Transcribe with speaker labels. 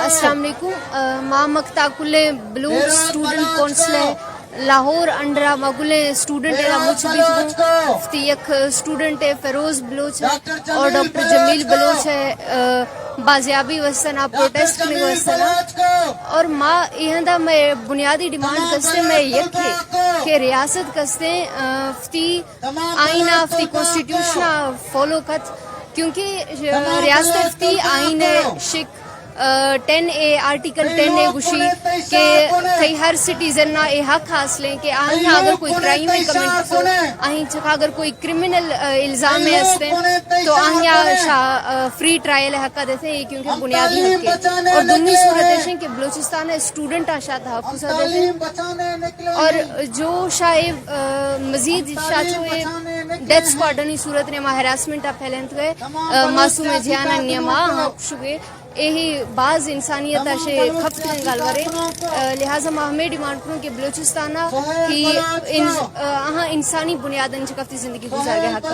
Speaker 1: अस्सलाम वालेकुम। माँ मकताकुल्ले बलूच स्टूडेंट काउंसिल लाहौर अंडरा मगुले स्टूडेंट है मुफ्ती एक स्टूडेंट है फेरोज बलोच है और डॉक्टर जमील बलोच है बाजियाबी वस्तना प्रोटेस्ट करने वस्तना और माँ यहाँ मैं बुनियादी डिमांड कसते मैं यके कि रियासत कसते फती आईना फती कॉन्स्टिट्यूशन फॉलो कत क्योंकि रियासत फती आईने शिक 10A आर्टिकल 10A गुशी के कई हर सिटीजन ना ए हक हासिल कि आहीं अगर कोई क्राइम है कमिट तो आहीं अगर कोई क्रिमिनल इल्जाम में हंसते तो आहीं फ्री ट्रायल हक देते हैं क्योंकि बुनियादी हक है और दूसरी सूरत है कि बलूचिस्तान स्टूडेंट आशा तहफ़्फ़ुज़ देते और जो शायद मजीद शाचुए डेथ स्क्वाडनी सूरत ने हरासमेंट फैलन हुए मासूम जियाना नियमा शुगे यही बाज़ इंसानियत से खपत गलवरे लिहाजा मैं हमें डिमांड करूँ कि बलूचिस्तान की इंसानी बुनियादन कफ्ती ज़िंदगी गुजार के हक